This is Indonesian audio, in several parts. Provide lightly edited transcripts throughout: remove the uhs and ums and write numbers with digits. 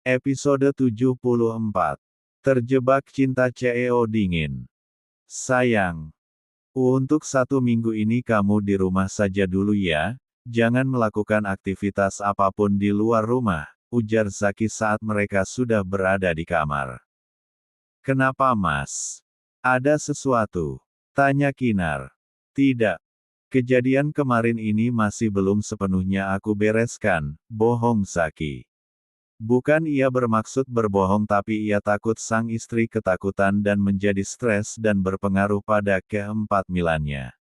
Episode 74. Terjebak cinta CEO dingin. Sayang, untuk 1 minggu ini kamu di rumah saja dulu ya, jangan melakukan aktivitas apapun di luar rumah, ujar Zaki saat mereka sudah berada di kamar. Kenapa Mas? Ada sesuatu? Tanya Kinar. Tidak. Kejadian kemarin ini masih belum sepenuhnya aku bereskan, bohong Zaki. Bukan ia bermaksud berbohong tapi ia takut sang istri ketakutan dan menjadi stres dan berpengaruh pada keempat-milannya.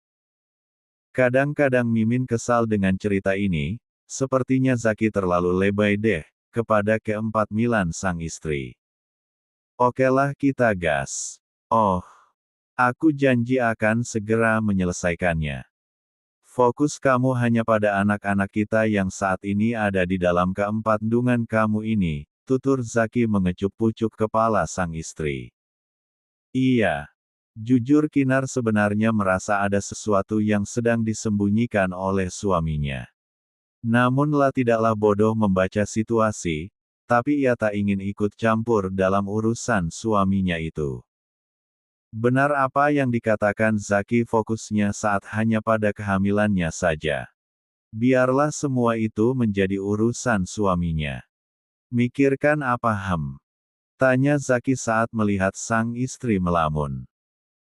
Kadang-kadang Mimin kesal dengan cerita ini, sepertinya Zaki terlalu lebay deh, kepada keempat-milan sang istri. Okelah kita gas. Oh, aku janji akan segera menyelesaikannya. Fokus kamu hanya pada anak-anak kita yang saat ini ada di dalam keempat-dungan kamu ini, tutur Zaki mengecup pucuk kepala sang istri. Iya. Jujur Kinar sebenarnya merasa ada sesuatu yang sedang disembunyikan oleh suaminya. Namunlah tidaklah bodoh membaca situasi, tapi ia tak ingin ikut campur dalam urusan suaminya itu. Benar apa yang dikatakan Zaki, fokusnya saat hanya pada kehamilannya saja. Biarlah semua itu menjadi urusan suaminya. Mikirkan apa Tanya Zaki saat melihat sang istri melamun.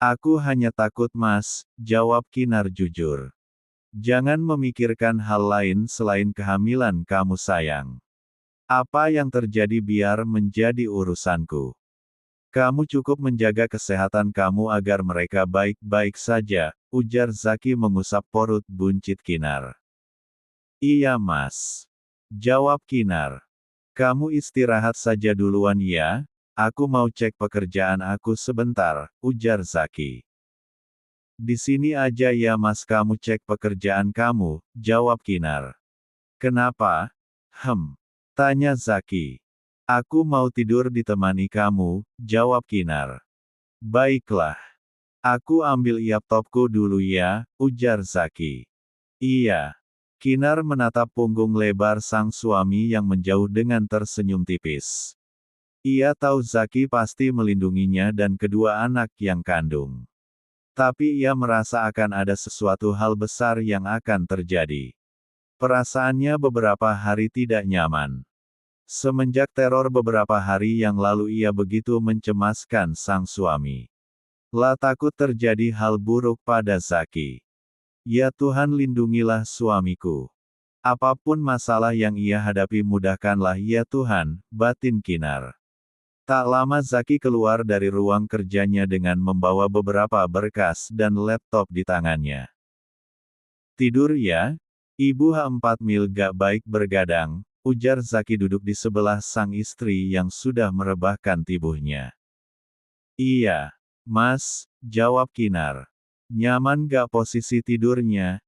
Aku hanya takut Mas, jawab Kinar jujur. Jangan memikirkan hal lain selain kehamilan kamu sayang. Apa yang terjadi biar menjadi urusanku. Kamu cukup menjaga kesehatan kamu agar mereka baik-baik saja, ujar Zaki mengusap perut buncit Kinar. Iya Mas. Jawab Kinar. Kamu istirahat saja duluan ya, aku mau cek pekerjaan aku sebentar, ujar Zaki. Di sini aja ya Mas, kamu cek pekerjaan kamu, jawab Kinar. Kenapa? Tanya Zaki. Aku mau tidur ditemani kamu, jawab Kinar. Baiklah. Aku ambil laptopku dulu ya, ujar Zaki. Iya. Kinar menatap punggung lebar sang suami yang menjauh dengan tersenyum tipis. Ia tahu Zaki pasti melindunginya dan kedua anak yang kandung. Tapi ia merasa akan ada sesuatu hal besar yang akan terjadi. Perasaannya beberapa hari tidak nyaman. Semenjak teror beberapa hari yang lalu ia begitu mencemaskan sang suami. Lah takut terjadi hal buruk pada Zaki. Ya Tuhan, lindungilah suamiku. Apapun masalah yang ia hadapi mudahkanlah ya Tuhan, batin Kinar. Tak lama Zaki keluar dari ruang kerjanya dengan membawa beberapa berkas dan laptop di tangannya. Tidur ya? Ibu 4 mil gak baik bergadang, ujar Zaki duduk di sebelah sang istri yang sudah merebahkan tubuhnya. Iya, Mas, jawab Kinar. Nyaman gak posisi tidurnya?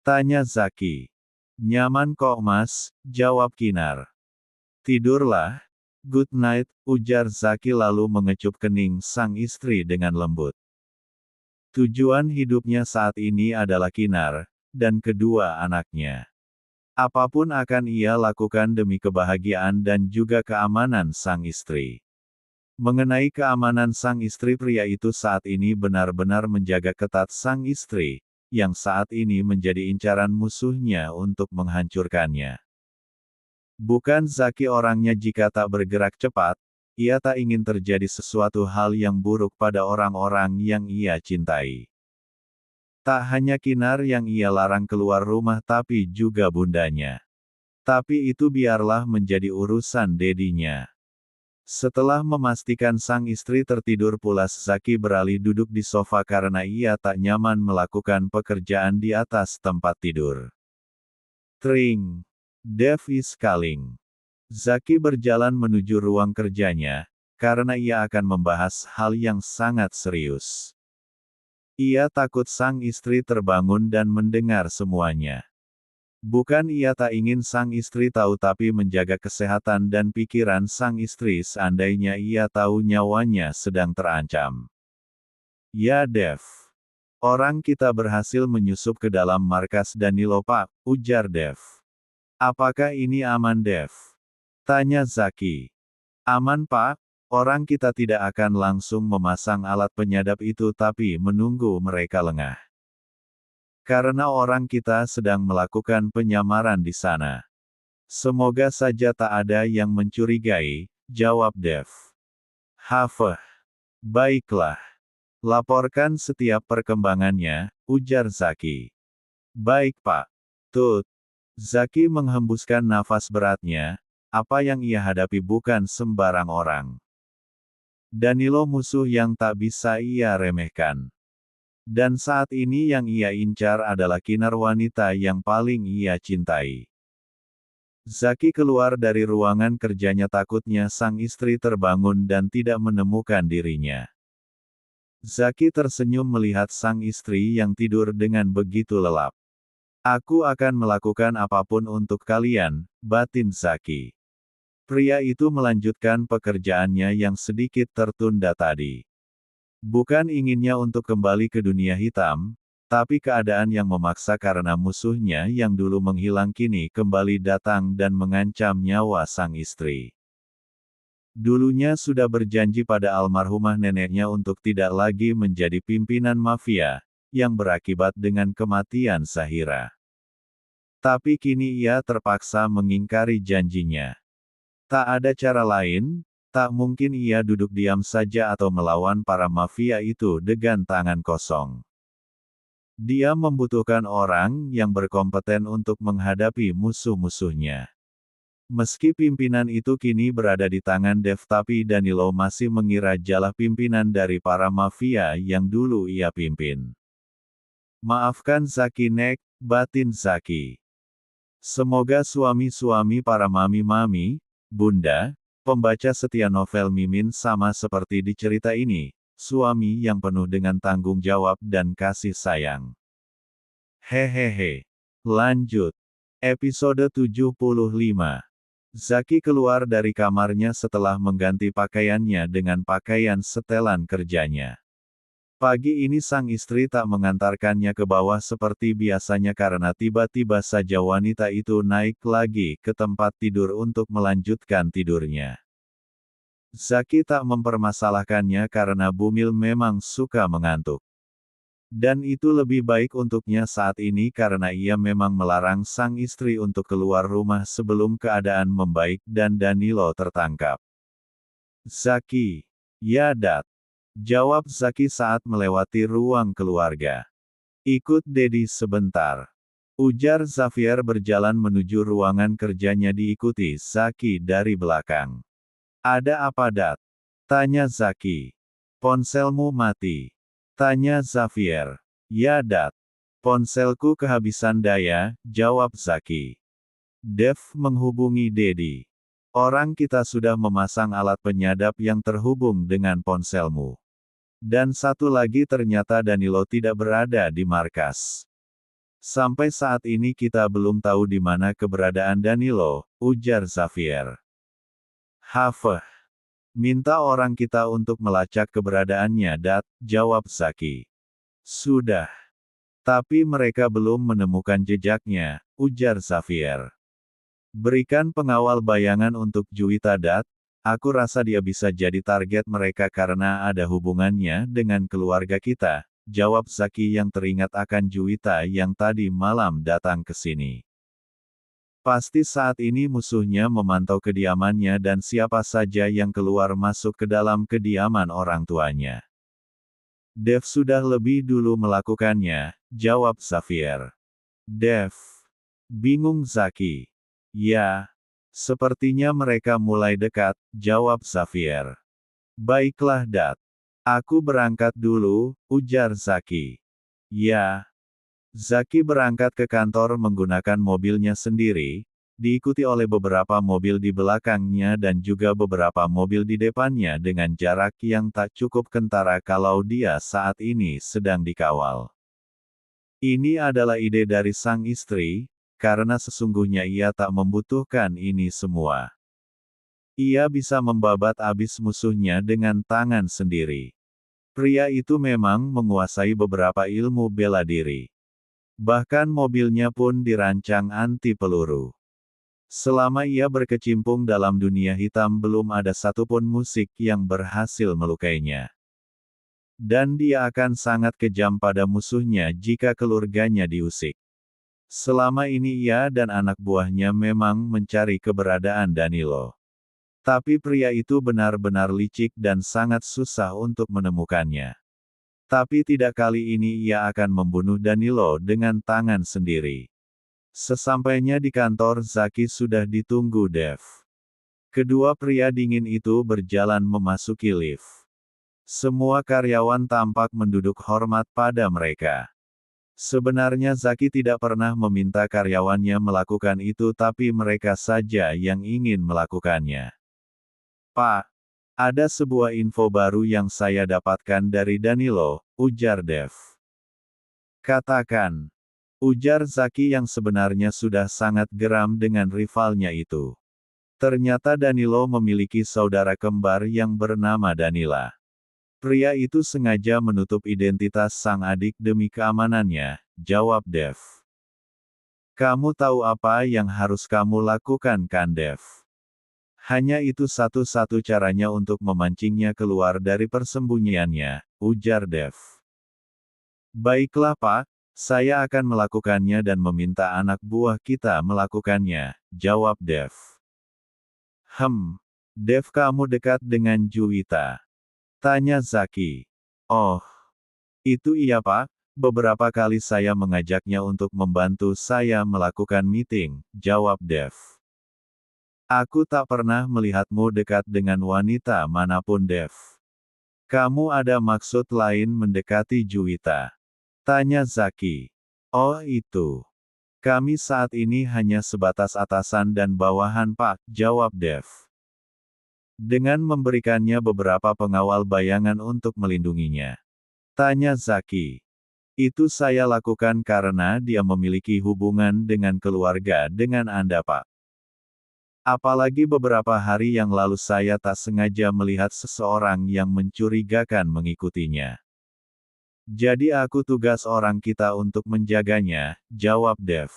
Tanya Zaki. Nyaman kok Mas, jawab Kinar. Tidurlah. Good night, ujar Zaki lalu mengecup kening sang istri dengan lembut. Tujuan hidupnya saat ini adalah Kinar, dan kedua anaknya. Apapun akan ia lakukan demi kebahagiaan dan juga keamanan sang istri. Mengenai keamanan sang istri, pria itu saat ini benar-benar menjaga ketat sang istri, yang saat ini menjadi incaran musuhnya untuk menghancurkannya. Bukan Zaki orangnya jika tak bergerak cepat, ia tak ingin terjadi sesuatu hal yang buruk pada orang-orang yang ia cintai. Tak hanya Kinar yang ia larang keluar rumah tapi juga bundanya. Tapi itu biarlah menjadi urusan dedinya. Setelah memastikan sang istri tertidur pulas, Zaki beralih duduk di sofa karena ia tak nyaman melakukan pekerjaan di atas tempat tidur. Tring. Dev is calling. Zaki berjalan menuju ruang kerjanya, karena ia akan membahas hal yang sangat serius. Ia takut sang istri terbangun dan mendengar semuanya. Bukan ia tak ingin sang istri tahu tapi menjaga kesehatan dan pikiran sang istri seandainya ia tahu nyawanya sedang terancam. Ya Dev. Orang kita berhasil menyusup ke dalam markas Danilo Pak, ujar Dev. Apakah ini aman Dev? Tanya Zaki. Aman Pak, orang kita tidak akan langsung memasang alat penyadap itu tapi menunggu mereka lengah. Karena orang kita sedang melakukan penyamaran di sana. Semoga saja tak ada yang mencurigai, jawab Dev. Hafeh. Baiklah. Laporkan setiap perkembangannya, ujar Zaki. Baik Pak. Tut. Zaki menghembuskan nafas beratnya, apa yang ia hadapi bukan sembarang orang. Danilo musuh yang tak bisa ia remehkan. Dan saat ini yang ia incar adalah Kinar wanita yang paling ia cintai. Zaki keluar dari ruangan kerjanya takutnya sang istri terbangun dan tidak menemukan dirinya. Zaki tersenyum melihat sang istri yang tidur dengan begitu lelap. Aku akan melakukan apapun untuk kalian, batin Zaki. Pria itu melanjutkan pekerjaannya yang sedikit tertunda tadi. Bukan inginnya untuk kembali ke dunia hitam, tapi keadaan yang memaksa karena musuhnya yang dulu menghilang kini kembali datang dan mengancam nyawa sang istri. Dulunya sudah berjanji pada almarhumah neneknya untuk tidak lagi menjadi pimpinan mafia, yang berakibat dengan kematian Zahira. Tapi kini ia terpaksa mengingkari janjinya. Tak ada cara lain, tak mungkin ia duduk diam saja atau melawan para mafia itu dengan tangan kosong. Dia membutuhkan orang yang berkompeten untuk menghadapi musuh-musuhnya. Meski pimpinan itu kini berada di tangan Dev tapi Danilo masih mengira jalah pimpinan dari para mafia yang dulu ia pimpin. Maafkan Zaki Nek, batin Zaki. Semoga suami-suami para mami-mami, bunda, pembaca setia novel Mimin sama seperti di cerita ini, suami yang penuh dengan tanggung jawab dan kasih sayang. Hehehe. Lanjut. Episode 75. Zaki keluar dari kamarnya setelah mengganti pakaiannya dengan pakaian setelan kerjanya. Pagi ini sang istri tak mengantarkannya ke bawah seperti biasanya karena tiba-tiba saja wanita itu naik lagi ke tempat tidur untuk melanjutkan tidurnya. Zaki tak mempermasalahkannya karena Bumil memang suka mengantuk. Dan itu lebih baik untuknya saat ini karena ia memang melarang sang istri untuk keluar rumah sebelum keadaan membaik dan Danilo tertangkap. Zaki. Ya Dat. Jawab Zaki saat melewati ruang keluarga. Ikut Dedi sebentar. Ujar Xavier berjalan menuju ruangan kerjanya diikuti Zaki dari belakang. Ada apa Dat? Tanya Zaki. Ponselmu mati. Tanya Xavier. Ya Dat. Ponselku kehabisan daya, jawab Zaki. Dev menghubungi Dedi. Orang kita sudah memasang alat penyadap yang terhubung dengan ponselmu. Dan satu lagi ternyata Danilo tidak berada di markas. Sampai saat ini kita belum tahu di mana keberadaan Danilo, ujar Xavier. Hafeh. Minta orang kita untuk melacak keberadaannya Dat, jawab Zaki. Sudah. Tapi mereka belum menemukan jejaknya, ujar Xavier. Berikan pengawal bayangan untuk Juwita Dat. Aku rasa dia bisa jadi target mereka karena ada hubungannya dengan keluarga kita, jawab Zaki yang teringat akan Juwita yang tadi malam datang ke sini. Pasti saat ini musuhnya memantau kediamannya dan siapa saja yang keluar masuk ke dalam kediaman orang tuanya. Dev sudah lebih dulu melakukannya, jawab Xavier. Dev. Bingung Zaki. Ya. Sepertinya mereka mulai dekat, jawab Xavier. Baiklah Dat. Aku berangkat dulu, ujar Zaki. Ya. Zaki berangkat ke kantor menggunakan mobilnya sendiri, diikuti oleh beberapa mobil di belakangnya dan juga beberapa mobil di depannya dengan jarak yang tak cukup kentara kalau dia saat ini sedang dikawal. Ini adalah ide dari sang istri, karena sesungguhnya ia tak membutuhkan ini semua. Ia bisa membabat habis musuhnya dengan tangan sendiri. Pria itu memang menguasai beberapa ilmu bela diri. Bahkan mobilnya pun dirancang anti peluru. Selama ia berkecimpung dalam dunia hitam belum ada satupun musik yang berhasil melukainya. Dan dia akan sangat kejam pada musuhnya jika keluarganya diusik. Selama ini ia dan anak buahnya memang mencari keberadaan Danilo. Tapi pria itu benar-benar licik dan sangat susah untuk menemukannya. Tapi tidak kali ini ia akan membunuh Danilo dengan tangan sendiri. Sesampainya di kantor Zaki sudah ditunggu Dev. Kedua pria dingin itu berjalan memasuki lift. Semua karyawan tampak menduduk hormat pada mereka. Sebenarnya Zaki tidak pernah meminta karyawannya melakukan itu tapi mereka saja yang ingin melakukannya. Pak, ada sebuah info baru yang saya dapatkan dari Danilo, ujar Dev. Katakan. Ujar Zaki yang sebenarnya sudah sangat geram dengan rivalnya itu. Ternyata Danilo memiliki saudara kembar yang bernama Danila. Pria itu sengaja menutup identitas sang adik demi keamanannya, jawab Dev. Kamu tahu apa yang harus kamu lakukan kan Dev? Hanya itu satu-satu caranya untuk memancingnya keluar dari persembunyiannya, ujar Dev. Baiklah Pak. Saya akan melakukannya dan meminta anak buah kita melakukannya, jawab Dev. Dev kamu dekat dengan Juwita? Tanya Zaki. Oh, itu iya Pak, beberapa kali saya mengajaknya untuk membantu saya melakukan meeting, jawab Dev. Aku tak pernah melihatmu dekat dengan wanita manapun Dev. Kamu ada maksud lain mendekati Juwita? Tanya Zaki. Oh itu. Kami saat ini hanya sebatas atasan dan bawahan Pak, jawab Dev. Dengan memberikannya beberapa pengawal bayangan untuk melindunginya. Tanya Zaki. Itu saya lakukan karena dia memiliki hubungan dengan keluarga dengan Anda Pak. Apalagi beberapa hari yang lalu saya tak sengaja melihat seseorang yang mencurigakan mengikutinya. Jadi aku tugas orang kita untuk menjaganya, jawab Dev.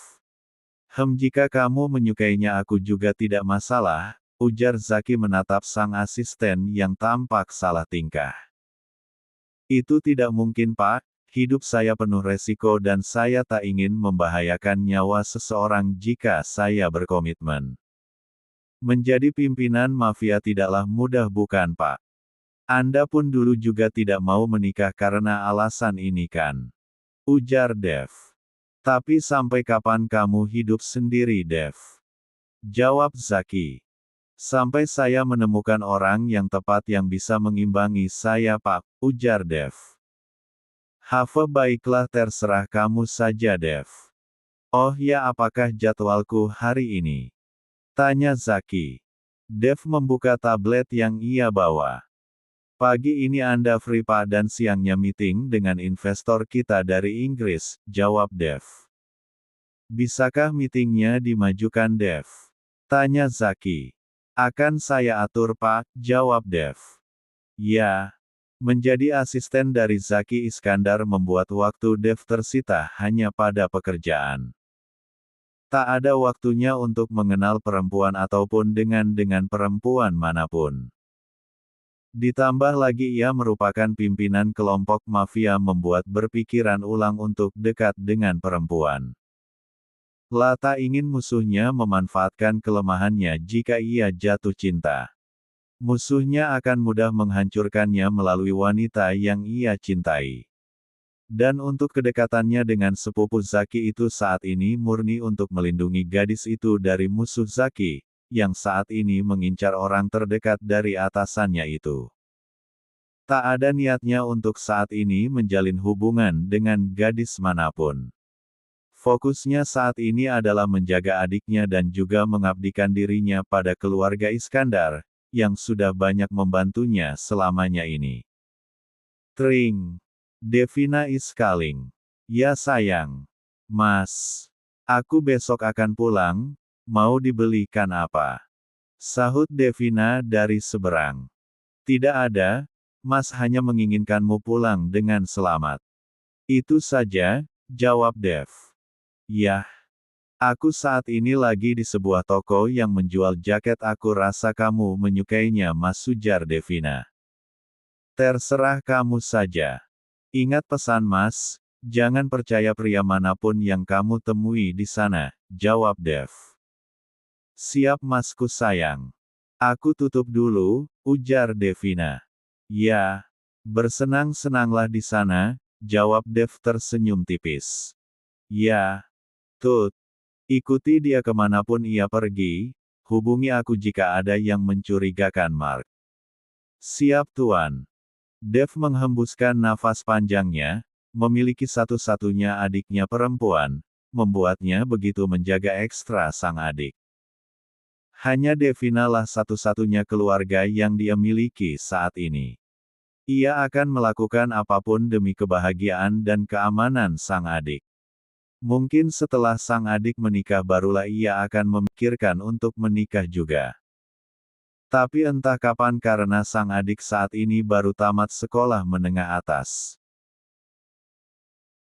Jika kamu menyukainya aku juga tidak masalah, ujar Zaki menatap sang asisten yang tampak salah tingkah. Itu tidak mungkin Pak, hidup saya penuh resiko dan saya tak ingin membahayakan nyawa seseorang jika saya berkomitmen. Menjadi pimpinan mafia tidaklah mudah bukan Pak? Anda pun dulu juga tidak mau menikah karena alasan ini kan? Ujar Dev. Tapi sampai kapan kamu hidup sendiri Dev? Jawab Zaki. Sampai saya menemukan orang yang tepat yang bisa mengimbangi saya Pak, ujar Dev. Baiklah terserah kamu saja Dev. Oh ya apakah jadwalku hari ini? Tanya Zaki. Dev membuka tablet yang ia bawa. Pagi ini Anda free Pak dan siangnya meeting dengan investor kita dari Inggris, jawab Dev. Bisakah meetingnya dimajukan Dev? Tanya Zaki. Akan saya atur Pak, jawab Dev. Ya. Menjadi asisten dari Zaki Iskandar membuat waktu Dev tersita hanya pada pekerjaan. Tak ada waktunya untuk mengenal perempuan ataupun dengan perempuan manapun. Ditambah lagi ia merupakan pimpinan kelompok mafia membuat berpikiran ulang untuk dekat dengan perempuan. Lata ingin musuhnya memanfaatkan kelemahannya jika ia jatuh cinta. Musuhnya akan mudah menghancurkannya melalui wanita yang ia cintai. Dan untuk kedekatannya dengan sepupu Zaki itu saat ini murni untuk melindungi gadis itu dari musuh Zaki, yang saat ini mengincar orang terdekat dari atasannya itu. Tak ada niatnya untuk saat ini menjalin hubungan dengan gadis manapun. Fokusnya saat ini adalah menjaga adiknya dan juga mengabdikan dirinya pada keluarga Iskandar, yang sudah banyak membantunya selamanya ini. Tring. Devina is calling. Ya sayang. Mas. Aku besok akan pulang, mau dibelikan apa? Sahut Devina dari seberang. Tidak ada, Mas hanya menginginkanmu pulang dengan selamat. Itu saja, jawab Dev. Yah. Aku saat ini lagi di sebuah toko yang menjual jaket. Aku rasa kamu menyukainya, Mas, ujar Devina. Terserah kamu saja. Ingat pesan Mas, jangan percaya pria manapun yang kamu temui di sana, jawab Dev. Siap Masku sayang. Aku tutup dulu, ujar Devina. Ya, bersenang-senanglah di sana, jawab Dev tersenyum tipis. Ya, Tut. Ikuti dia kemanapun ia pergi, hubungi aku jika ada yang mencurigakan, Mark. Siap Tuan. Dev menghembuskan nafas panjangnya, memiliki satu-satunya adiknya perempuan, membuatnya begitu menjaga ekstra sang adik. Hanya Devina lah satu-satunya keluarga yang dia miliki saat ini. Ia akan melakukan apapun demi kebahagiaan dan keamanan sang adik. Mungkin setelah sang adik menikah barulah ia akan memikirkan untuk menikah juga. Tapi entah kapan karena sang adik saat ini baru tamat sekolah menengah atas.